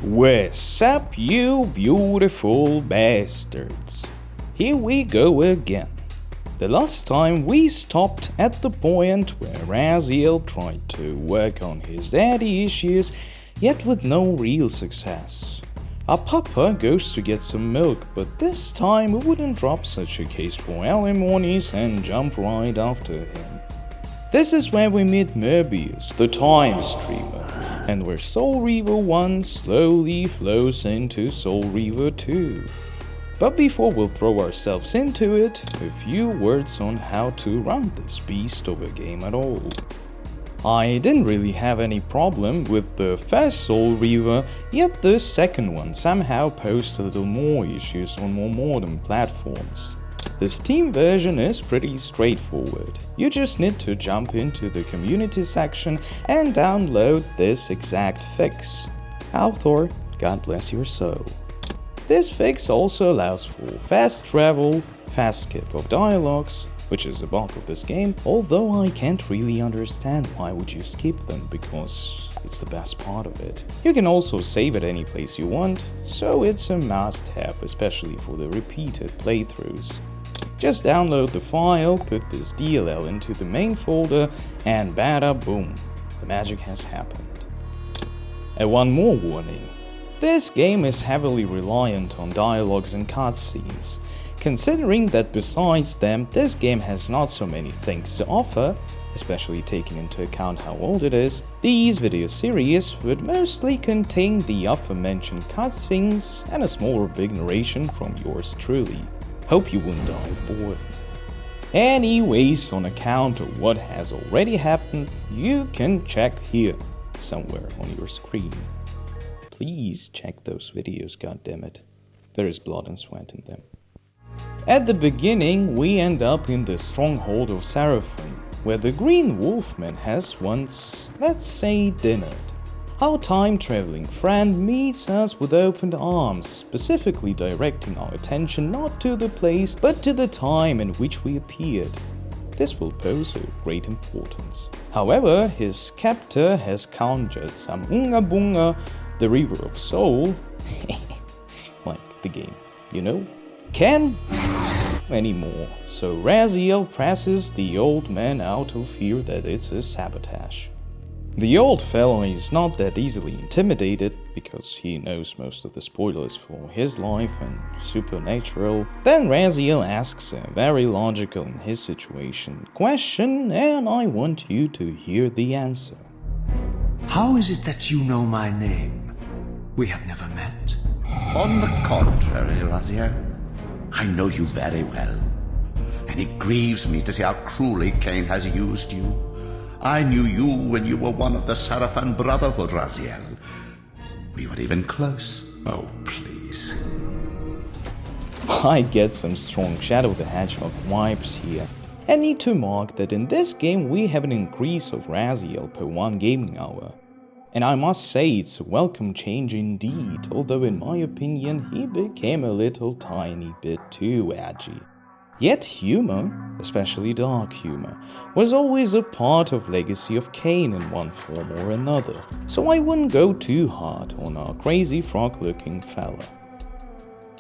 Wazzup, you beautiful bastards. Here we go again. The last time we stopped at the point where Raziel tried to work on his daddy issues, yet with no real success. Our papa goes to get some milk, but this time we wouldn't drop such a case for alimonies and jump right after him. This is where we meet Moebius, the time streamer, and where Soul Reaver 1 slowly flows into Soul Reaver 2. But before we'll throw ourselves into it, a few words on how to run this beast of a game at all. I didn't really have any problem with the first Soul Reaver, yet the second one somehow posed a little more issues on more modern platforms. The Steam version is pretty straightforward. You just need to jump into the community section and download this exact fix. Author, God bless your soul. This fix also allows for fast travel, fast skip of dialogues, which is the bulk of this game, although I can't really understand why would you skip them, because it's the best part of it. You can also save at any place you want, so it's a must-have, especially for the repeated playthroughs. Just download the file, put this DLL into the main folder, and bada boom, the magic has happened. And one more warning. This game is heavily reliant on dialogues and cutscenes. Considering that besides them, this game has not so many things to offer, especially taking into account how old it is, these video series would mostly contain the aforementioned cutscenes and a small or big narration from yours truly. Hope you won't die of boredom. Anyways, on account of what has already happened, you can check here, somewhere on your screen. Please check those videos, goddammit. There is blood and sweat in them. At the beginning, we end up in the stronghold of Seraphim, where the Green Wolfman has once, let's say, dinnered. Our time-traveling friend meets us with open arms, specifically directing our attention not to the place, but to the time in which we appeared. This will pose a great importance. However, his captor has conjured some Unga Bunga, the Reaver of Soul, like the game, you know, can't anymore, so Raziel presses the old man out of fear that it's a sabotage. The old fella is not that easily intimidated, because he knows most of the spoilers for his life and supernatural. Then Raziel asks a very logical in his situation question, and I want you to hear the answer. How is it that you know my name? We have never met. On the contrary, Raziel, I know you very well, and it grieves me to see how cruelly Kain has used you. I knew you when you were one of the Seraphim Brotherhood, Raziel. We were even close. Oh, please. I get some strong Shadow the Hedgehog vibes here. And need to mark that in this game we have an increase of Raziel per 1 gaming hour. And I must say it's a welcome change indeed, although in my opinion he became a little tiny bit too edgy. Yet humor, especially dark humor, was always a part of Legacy of Kain in one form or another, so I wouldn't go too hard on our crazy frog-looking fella.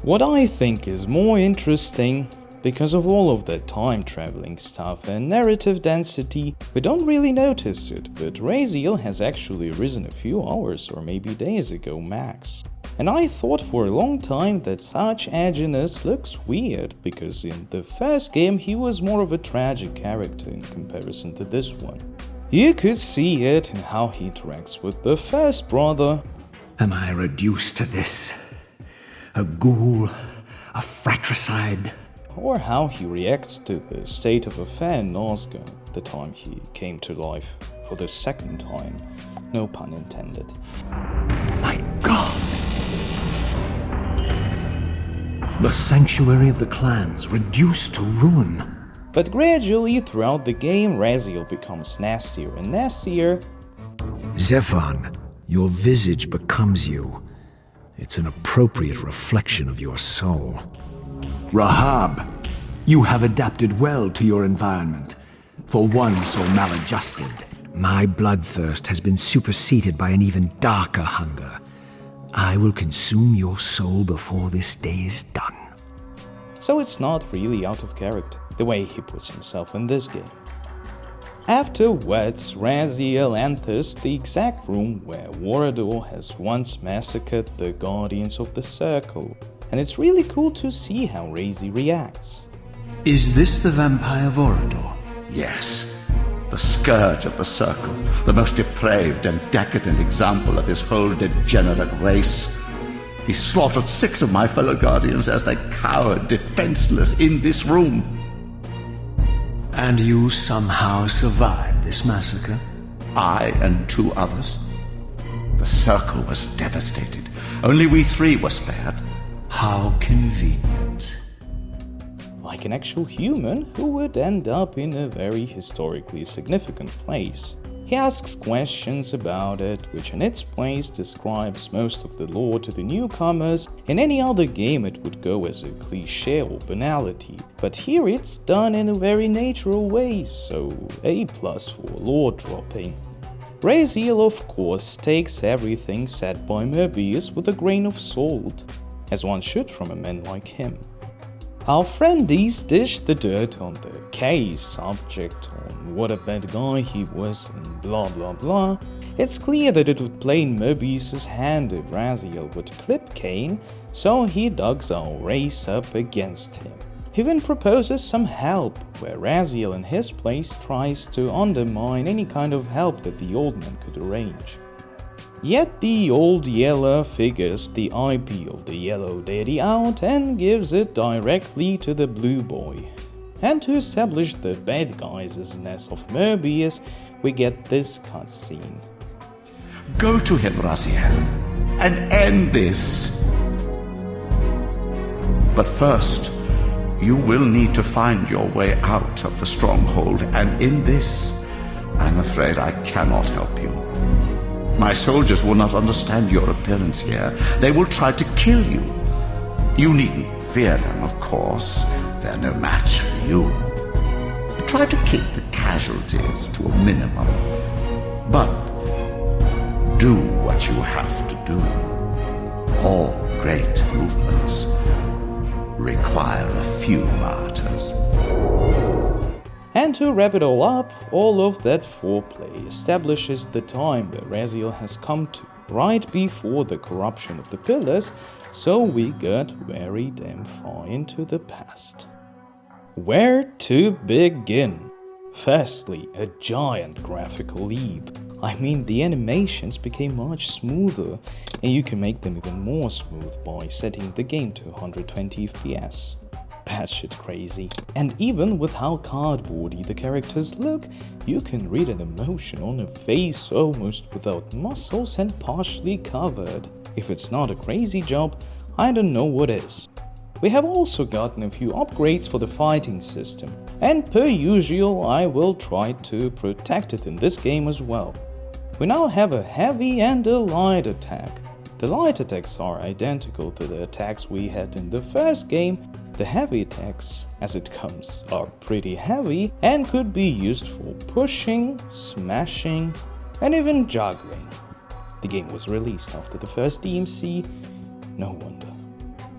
What I think is more interesting, because of all of that time-traveling stuff and narrative density, we don't really notice it, but Raziel has actually risen a few hours or maybe days ago max. And I thought for a long time that such edginess looks weird, because in the first game he was more of a tragic character in comparison to this one. You could see it in how he interacts with the first brother. Am I reduced to this? A ghoul? A fratricide? Or how he reacts to the state of affair in Nazca, the time he came to life for the second time. No pun intended. My God! The sanctuary of the clans reduced to ruin. But gradually throughout the game, Raziel becomes nastier and nastier. Zephan, your visage becomes you. It's an appropriate reflection of your soul. Rahab, you have adapted well to your environment, for one so maladjusted. My bloodthirst has been superseded by an even darker hunger. I will consume your soul before this day is done. So it's not really out of character, the way he puts himself in this game. Afterwards, Raziel enters the exact room where Vorador has once massacred the Guardians of the Circle, and it's really cool to see how Razi reacts. Is this the vampire Vorador? Yes, the scourge of the Circle, the most depraved and decadent example of his whole degenerate race. He slaughtered 6 of my fellow Guardians as they cowered defenseless in this room. And you somehow survived this massacre? I and 2 others. The Circle was devastated. Only we 3 were spared. How convenient. Like an actual human who would end up in a very historically significant place. He asks questions about it, which in its place describes most of the lore to the newcomers. In any other game it would go as a cliché or banality, but here it's done in a very natural way, so A+ for lore dropping. Raziel of course takes everything said by Moebius with a grain of salt, as one should from a man like him. Our friendies dish the dirt on the Kain subject, on what a bad guy he was and blah blah blah. It's clear that it would play in Moebius' hand if Raziel would clip Kain, so he dogs our race up against him. He even proposes some help, where Raziel in his place tries to undermine any kind of help that the old man could arrange. Yet the old Yeller figures the IP of the Yellow Deity out and gives it directly to the Blue Boy. And to establish the bad guys' of Moebius, we get this cutscene. Go to him, Raziel, and end this. But first, you will need to find your way out of the stronghold, and in this, I'm afraid I cannot help you. My soldiers will not understand your appearance here. They will try to kill you. You needn't fear them, of course. They're no match for you. Try to keep the casualties to a minimum. But do what you have to do. All great movements require a few martyrs. And to wrap it all up, all of that foreplay establishes the time where Raziel has come to, right before the corruption of the pillars, so we got very damn far into the past. Where to begin? Firstly, a giant graphical leap. I mean, the animations became much smoother, and you can make them even more smooth by setting the game to 120 FPS. Batshit crazy. And even with how cardboardy the characters look, you can read an emotion on a face almost without muscles and partially covered. If it's not a crazy job, I don't know what is. We have also gotten a few upgrades for the fighting system, and per usual I will try to protect it in this game as well. We now have a heavy and a light attack. The light attacks are identical to the attacks we had in the first game. The heavy attacks, as it comes, are pretty heavy and could be used for pushing, smashing, and even juggling. The game was released after the first DMC, no wonder.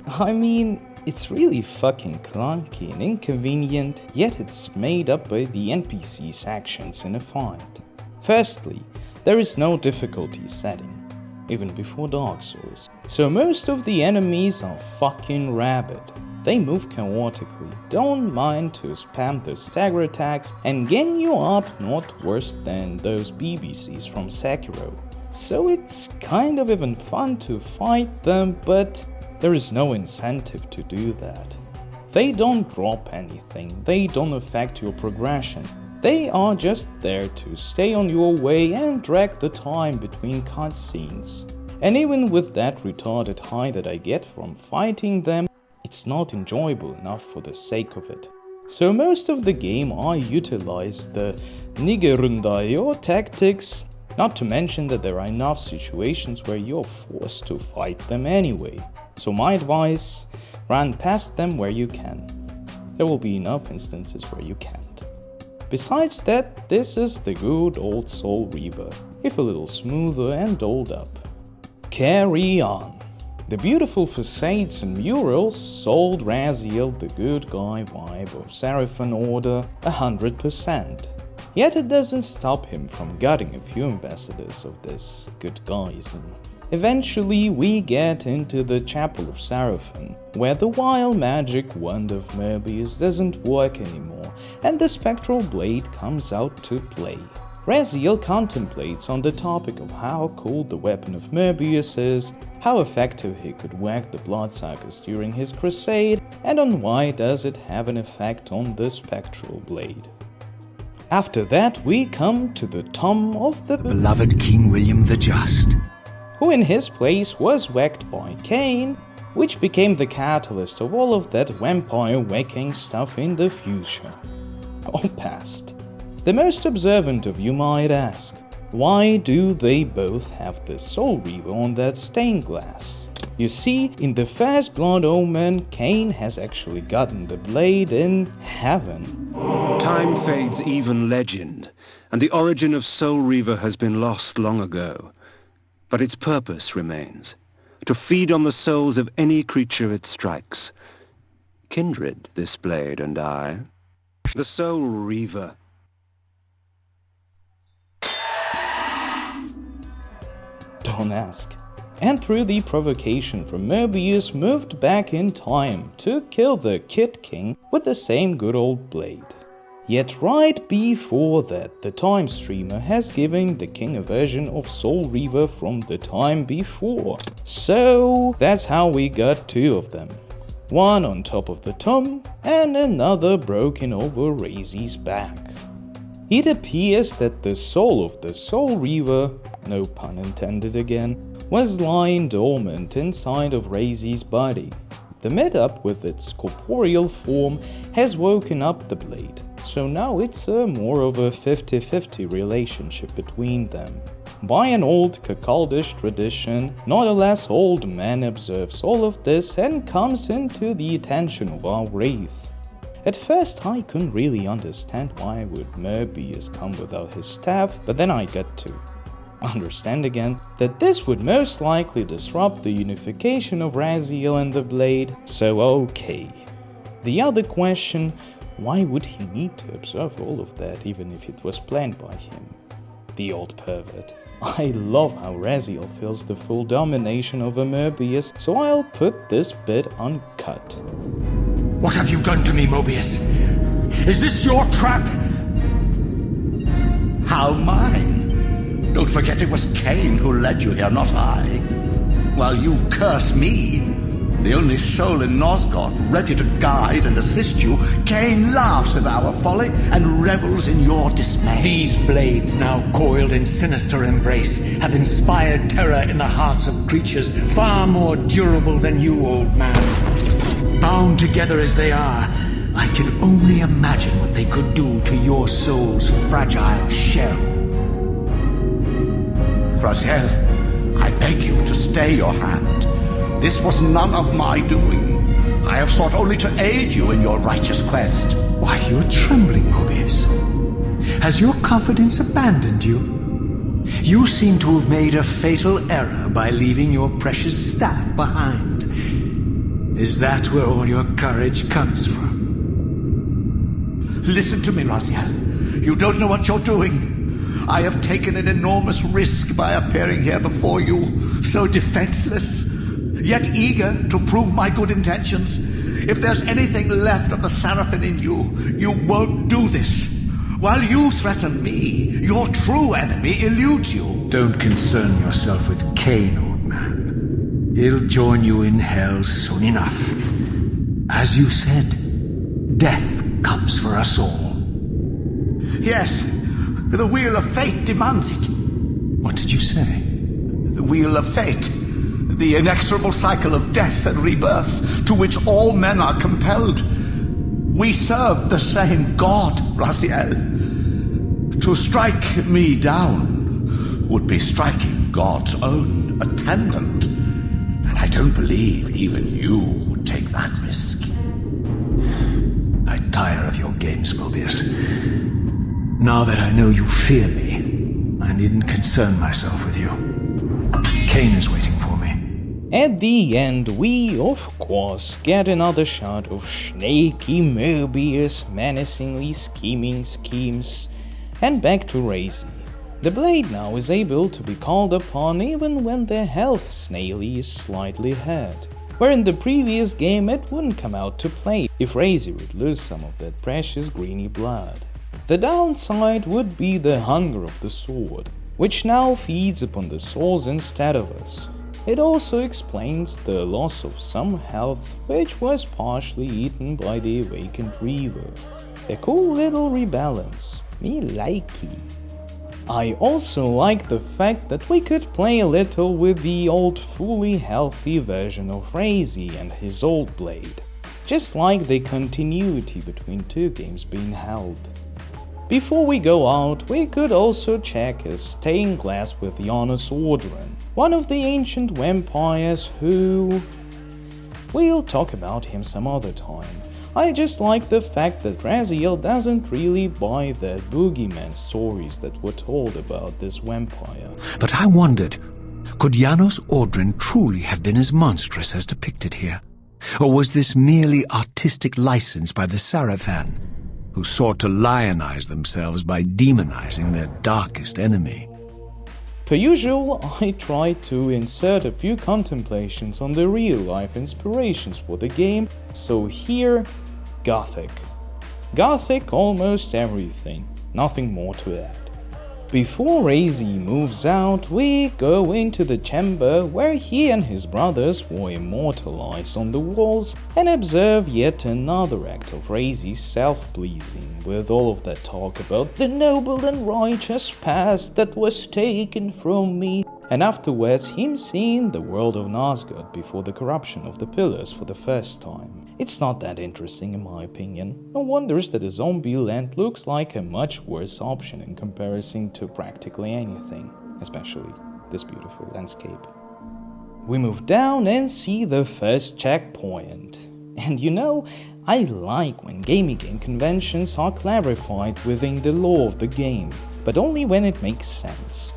I mean, it's really fucking clunky and inconvenient, yet it's made up by the NPC's actions in a fight. Firstly, there is no difficulty setting, even before Dark Souls, so most of the enemies are fucking rabid. They move chaotically, don't mind to spam the stagger attacks and gang you up not worse than those BBCs from Sekiro. So it's kind of even fun to fight them, but there is no incentive to do that. They don't drop anything, they don't affect your progression. They are just there to stay on your way and drag the time between cutscenes. And even with that retarded high that I get from fighting them, it's not enjoyable enough for the sake of it. So most of the game I utilize the Nigerundayo tactics, not to mention that there are enough situations where you're forced to fight them anyway. So my advice, run past them where you can. There will be enough instances where you can't. Besides that, this is the good old Soul Reaver, if a little smoother and dolled up. carry on. The beautiful facades and murals sold Raziel the good guy vibe of Seraphim Order 100%. Yet it doesn't stop him from gutting a few ambassadors of this good guyism. Eventually we get into the Chapel of Seraphim, where the wild magic wand of Moebius doesn't work anymore and the spectral blade comes out to play. Raziel contemplates on the topic of how cool the weapon of Moebius is, how effective he could whack the bloodsuckers during his crusade, and on why does it have an effect on the spectral blade. After that we come to the tomb of the beloved King William the Just, who in his place was whacked by Kain, which became the catalyst of all of that vampire whacking stuff in the future. Or past. The most observant of you might ask, why do they both have the Soul Reaver on that stained glass? You see, in the first Blood Omen, Kain has actually gotten the blade in heaven. Time fades even legend, and the origin of Soul Reaver has been lost long ago. But its purpose remains, to feed on the souls of any creature it strikes. Kindred, this blade and I. The Soul Reaver. Don't ask. And through the provocation from Moebius moved back in time to kill the Kid King with the same good old blade. Yet right before that, the Time Streamer has given the king a version of Soul Reaver from the time before. So that's how we got two of them. One on top of the tomb and another broken over Razi's back. It appears that the soul of the Soul Reaver, no pun intended again, was lying dormant inside of Razi's body. The mid-up with its corporeal form has woken up the blade, so now it's more of a 50-50 relationship between them. By an old Kakaldish tradition, not a less old man observes all of this and comes into the attention of our wraith. At first I couldn't really understand why would Moebius come without his staff, but then I got to understand again that this would most likely disrupt the unification of Raziel and the blade, so okay. The other question, why would he need to observe all of that even if it was planned by him? The old pervert. I love how Raziel feels the full domination over Moebius, so I'll put this bit uncut. What have you done to me, Moebius? Is this your trap? How mine? Don't forget it was Kain who led you here, not I. While you curse me, the only soul in Nosgoth ready to guide and assist you, Kain laughs at our folly and revels in your dismay. These blades, now coiled in sinister embrace, have inspired terror in the hearts of creatures far more durable than you, old man. Bound together as they are, I can only imagine what they could do to your soul's fragile shell. Raziel, I beg you to stay your hand. This was none of my doing. I have sought only to aid you in your righteous quest. Why, you're trembling, Moebius. Has your confidence abandoned you? You seem to have made a fatal error by leaving your precious staff behind. Is that where all your courage comes from? Listen to me, Raziel. You don't know what you're doing. I have taken an enormous risk by appearing here before you, so defenseless, yet eager to prove my good intentions. If there's anything left of the Seraphim in you, you won't do this. While you threaten me, your true enemy eludes you. Don't concern yourself with Kain, old man. He'll join you in hell soon enough. As you said, death comes for us all. Yes, the wheel of fate demands it. What did you say? The wheel of fate. The inexorable cycle of death and rebirth to which all men are compelled. We serve the same God, Raziel. To strike me down would be striking God's own attendant. And I don't believe even you would take that risk. I tire of your games, Moebius. Now that I know you fear me, I needn't concern myself with you. Kain is waiting for At the end, we of course get another shot of snaky Moebius menacingly scheming schemes, and back to Razy. The blade now is able to be called upon even when their health snaily is slightly ahead, where in the previous game it wouldn't come out to play if Razy would lose some of that precious greeny blood. The downside would be the hunger of the sword, which now feeds upon the souls instead of us. It also explains the loss of some health, which was partially eaten by the awakened Reaver. A cool little rebalance, me likey. I also like the fact that we could play a little with the old fully healthy version of Razy and his old blade, just like the continuity between two games being held. Before we go out, we could also check a stained glass with Janus Ordren, one of the ancient vampires who... we'll talk about him some other time. I just like the fact that Raziel doesn't really buy the boogeyman stories that were told about this vampire. But I wondered, could Janus Ordren truly have been as monstrous as depicted here? Or was this merely artistic license by the Sarafan, who sought to lionize themselves by demonizing their darkest enemy? Per usual, I try to insert a few contemplations on the real-life inspirations for the game, so here, Gothic. Gothic almost everything, nothing more to add. Before Razy moves out, we go into the chamber where he and his brothers were immortalized on the walls and observe yet another act of Razy's self-pleasing, with all of that talk about the noble and righteous past that was taken from me, and afterwards him seeing the world of Nazgûl before the corruption of the pillars for the first time. It's not that interesting in my opinion. No wonders that a zombie land looks like a much worse option in comparison to practically anything, especially this beautiful landscape. We move down and see the first checkpoint. And you know, I like when gaming conventions are clarified within the lore of the game, but only when it makes sense.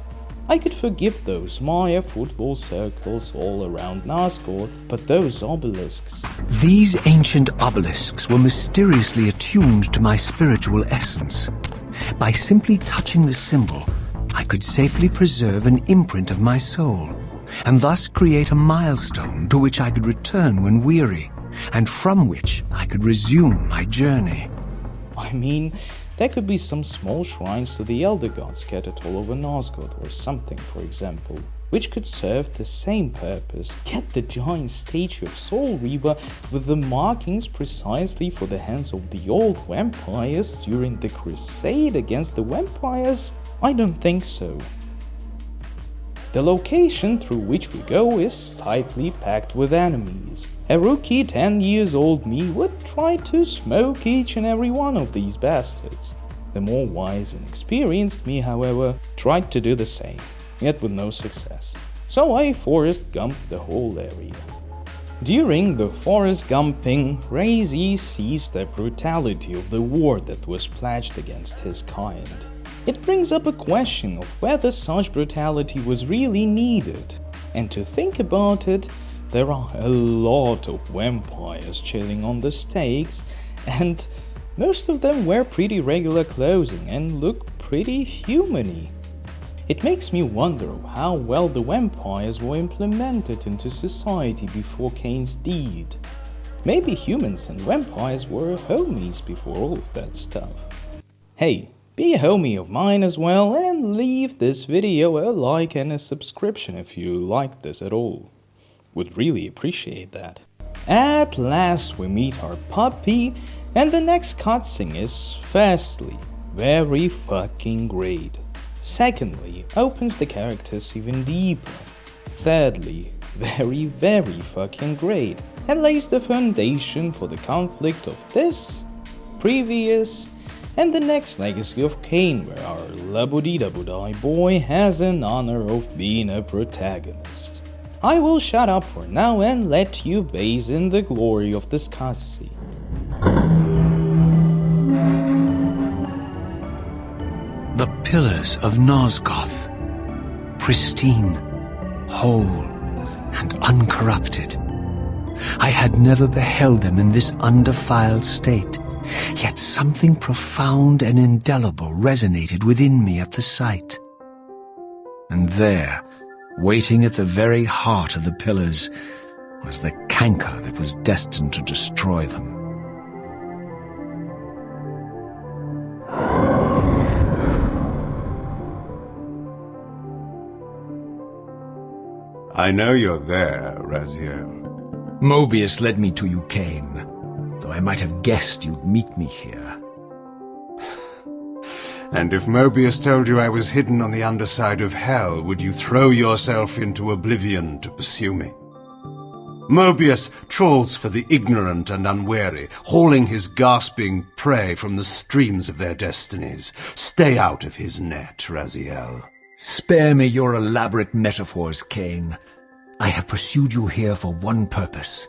I could forgive those Maya football circles all around Nazgûl, but those obelisks... These ancient obelisks were mysteriously attuned to my spiritual essence. By simply touching the symbol, I could safely preserve an imprint of my soul, and thus create a milestone to which I could return when weary, and from which I could resume my journey. I mean, there could be some small shrines to the Elder Gods scattered all over Nazgûl or something, for example, which could serve the same purpose. Get the giant statue of Soul Reaver with the markings precisely for the hands of the old vampires during the crusade against the vampires? I don't think so. The location through which we go is tightly packed with enemies. A rookie 10 years old me would try to smoke each and every one of these bastards. The more wise and experienced me, however, tried to do the same, yet with no success. So I Forrest Gumped the whole area. During the Forrest Gumping, Razy sees the brutality of the war that was pledged against his kind. It brings up a question of whether such brutality was really needed. And to think about it, there are a lot of vampires chilling on the stakes, and most of them wear pretty regular clothing and look pretty human-y. It makes me wonder how well the vampires were implemented into society before Kain's deed. Maybe humans and vampires were homies before all of that stuff. Hey, be a homie of mine as well, and leave this video a like and a subscription if you liked this at all. Would really appreciate that. At last we meet our puppy, and the next cutscene is, firstly, very fucking great. Secondly, opens the characters even deeper. Thirdly, very fucking great, and lays the foundation for the conflict of this, previous, and the next legacy of Kain, where our labudidabudai boy has an honor of being a protagonist. I will shut up for now and let you bathe in the glory of this cutscene. The pillars of Nazgûl, pristine, whole, and and uncorrupted. I had never beheld them in this undefiled state, yet something profound and indelible resonated within me at the sight. And there, waiting at the very heart of the pillars, was the canker that was destined to destroy them. I know you're there, Raziel. Moebius led me to you, Kain, though I might have guessed you'd meet me here. And if Moebius told you I was hidden on the underside of hell, would you throw yourself into oblivion to pursue me? Moebius trawls for the ignorant and unwary, hauling his gasping prey from the streams of their destinies. Stay out of his net, Raziel. Spare me your elaborate metaphors, Kain. I have pursued you here for one purpose.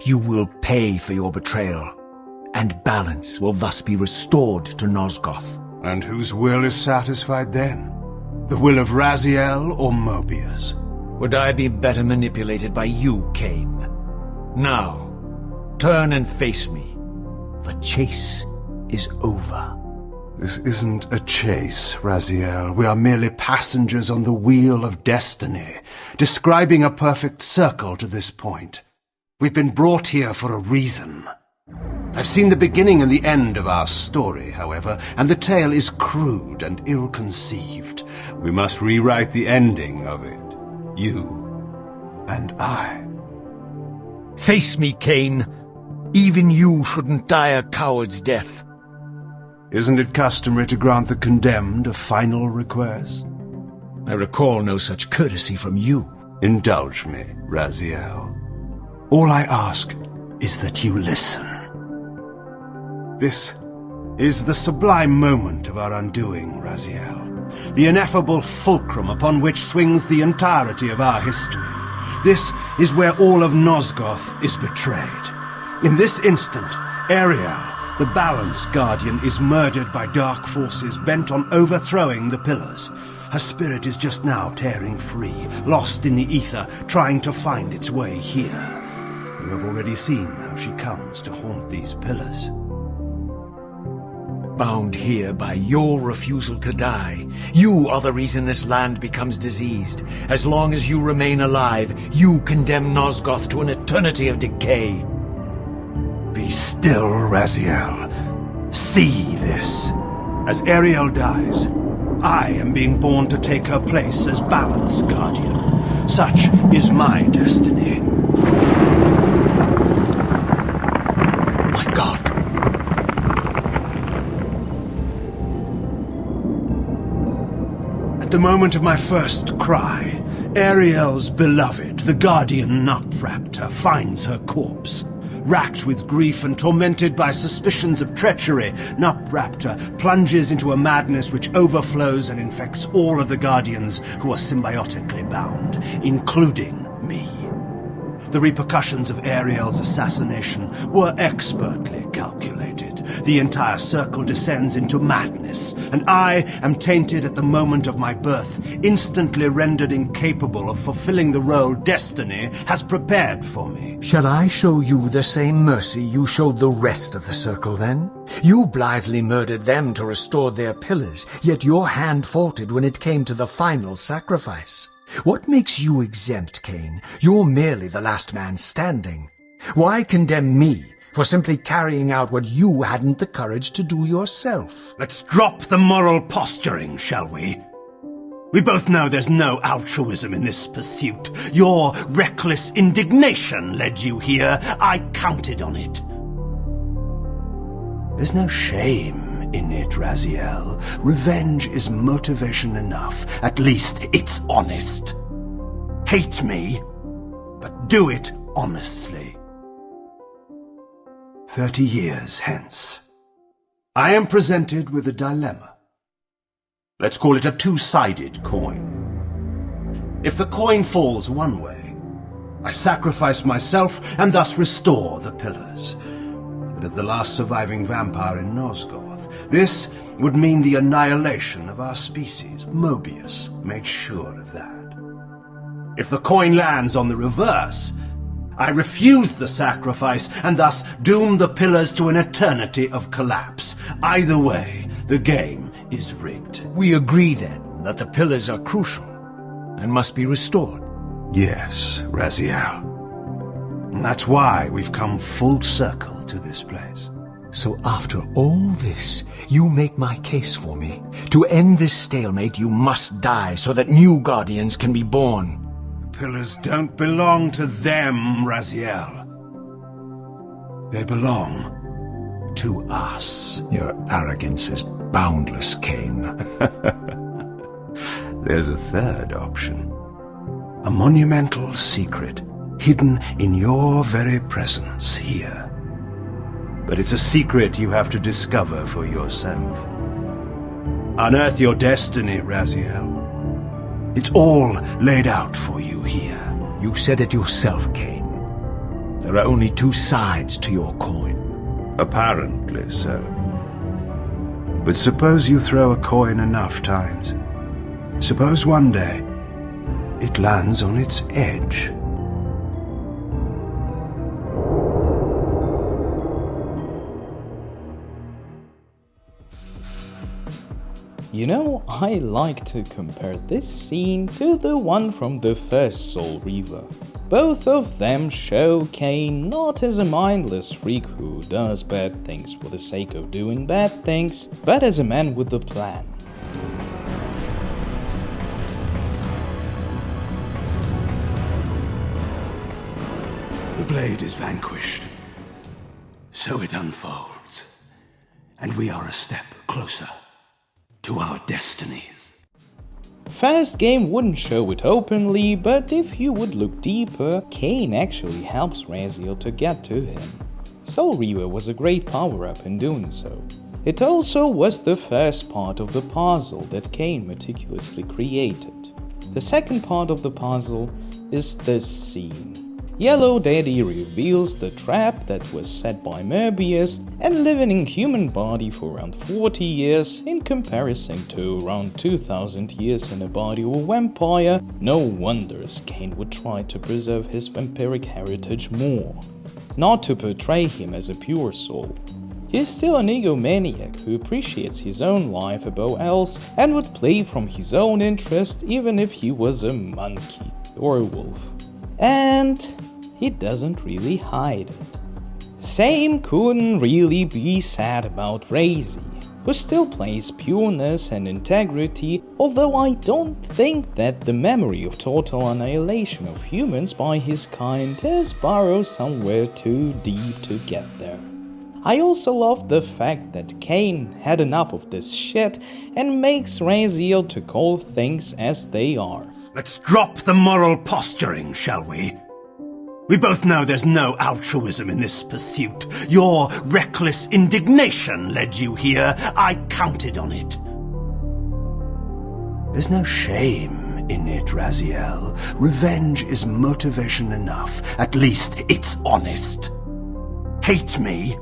You will pay for your betrayal, and balance will thus be restored to Nosgoth. And whose will is satisfied then? The will of Raziel or Moebius? Would I be better manipulated by you, Kain? Now, turn and face me. The chase is over. This isn't a chase, Raziel. We are merely passengers on the wheel of destiny, describing a perfect circle to this point. We've been brought here for a reason. I've seen the beginning and the end of our story, however, and the tale is crude and ill-conceived. We must rewrite the ending of it. You and I. Face me, Kain. Even you shouldn't die a coward's death. Isn't it customary to grant the condemned a final request? I recall no such courtesy from you. Indulge me, Raziel. All I ask is that you listen. This is the sublime moment of our undoing, Raziel. The ineffable fulcrum upon which swings the entirety of our history. This is where all of Nosgoth is betrayed. In this instant, Ariel, the Balance Guardian, is murdered by dark forces bent on overthrowing the pillars. Her spirit is just now tearing free, lost in the ether, trying to find its way here. You have already seen how she comes to haunt these pillars. Bound here by your refusal to die. You are the reason this land becomes diseased. As long as you remain alive, you condemn Nosgoth to an eternity of decay. Be still, Raziel. See this. As Ariel dies, I am being born to take her place as Balance Guardian. Such is my destiny. My God. At the moment of my first cry, Ariel's beloved, the Guardian Nutraptor, finds her corpse. Racked with grief and tormented by suspicions of treachery, Nutraptor plunges into a madness which overflows and infects all of the Guardians who are symbiotically bound, including me. The repercussions of Ariel's assassination were expertly calculated. The entire circle descends into madness, and I am tainted at the moment of my birth, instantly rendered incapable of fulfilling the role destiny has prepared for me. Shall I show you the same mercy you showed the rest of the circle, then? You blithely murdered them to restore their pillars, yet your hand faltered when it came to the final sacrifice. What makes you exempt, Kain? You're merely the last man standing. Why condemn me for simply carrying out what you hadn't the courage to do yourself? Let's drop the moral posturing, shall we? We both know there's no altruism in this pursuit. Your reckless indignation led you here. I counted on it. There's no shame in it, Raziel. Revenge is motivation enough. At least it's honest. Hate me, but do it honestly. 30 years hence, I am presented with a dilemma. Let's call it a two-sided coin. If the coin falls one way, I sacrifice myself and thus restore the pillars. But as the last surviving vampire in Nosgoth, this would mean the annihilation of our species. Moebius made sure of that. If the coin lands on the reverse, I refuse the sacrifice and thus doom the pillars to an eternity of collapse. Either way, the game is rigged. We agree then that the pillars are crucial and must be restored. Yes, Raziel. And that's why we've come full circle to this place. So after all this, you make my case for me. To end this stalemate, you must die so that new guardians can be born. The pillars don't belong to them, Raziel. They belong to us. Your arrogance is boundless, Kain. There's a third option. A monumental secret, hidden in your very presence here. But it's a secret you have to discover for yourself. Unearth your destiny, Raziel. It's all laid out for you here. You said it yourself, Kain. There are only two sides to your coin. Apparently so. But suppose you throw a coin enough times. Suppose one day it lands on its edge. You know, I like to compare this scene to the one from the first Soul Reaver. Both of them show Kain not as a mindless freak who does bad things for the sake of doing bad things, but as a man with a plan. The blade is vanquished. So it unfolds. And we are a step closer to our destinies. First game wouldn't show it openly, but if you would look deeper, Kain actually helps Raziel to get to him. Soul Reaver was a great power-up in doing so. It also was the first part of the puzzle that Kain meticulously created. The second part of the puzzle is this scene. Yellow Daddy reveals the trap that was set by Moebius, and living in human body for around 40 years in comparison to around 2000 years in a body of a vampire, no wonders Kain would try to preserve his vampiric heritage more. Not to portray him as a pure soul. He is still an egomaniac who appreciates his own life above else and would play from his own interest even if he was a monkey or a wolf. And he doesn't really hide it. Same couldn't really be said about Razi, who still plays pureness and integrity, although I don't think that the memory of total annihilation of humans by his kind is borrowed somewhere too deep to get there. I also love the fact that Kain had enough of this shit and makes Raziel to call things as they are. Let's drop the moral posturing, shall we? We both know there's no altruism in this pursuit. Your reckless indignation led you here. I counted on it. There's no shame in it, Raziel. Revenge is motivation enough. At least it's honest. Hate me,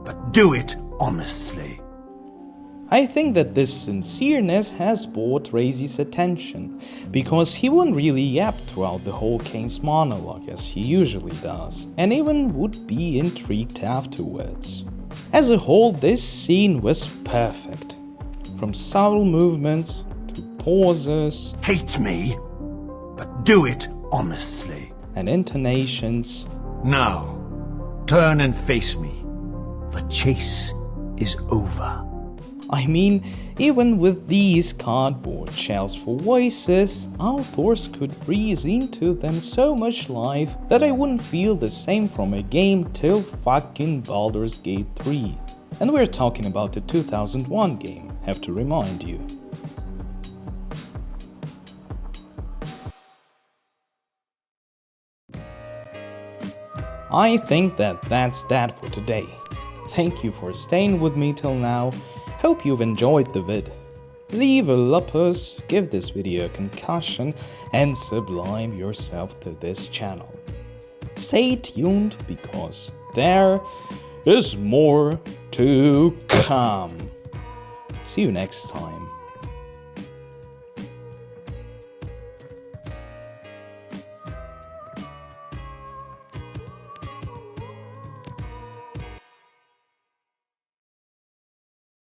but do it honestly. I think that this sincereness has brought Razi's attention, because he wouldn't really yap throughout the whole Kain's monologue as he usually does, and even would be intrigued afterwards. As a whole, this scene was perfect. From subtle movements to pauses, hate me, but do it honestly, and intonations. Now, turn and face me. The chase is over. I mean, even with these cardboard shells for voices, authors could breathe into them so much life that I wouldn't feel the same from a game till fucking Baldur's Gate 3. And we're talking about the 2001 game, have to remind you. I think that that's that for today. Thank you for staying with me till now. Hope you've enjoyed the vid. Leave a lupus, give this video a concussion, and sublime yourself to this channel. Stay tuned because there is more to come. See you next time.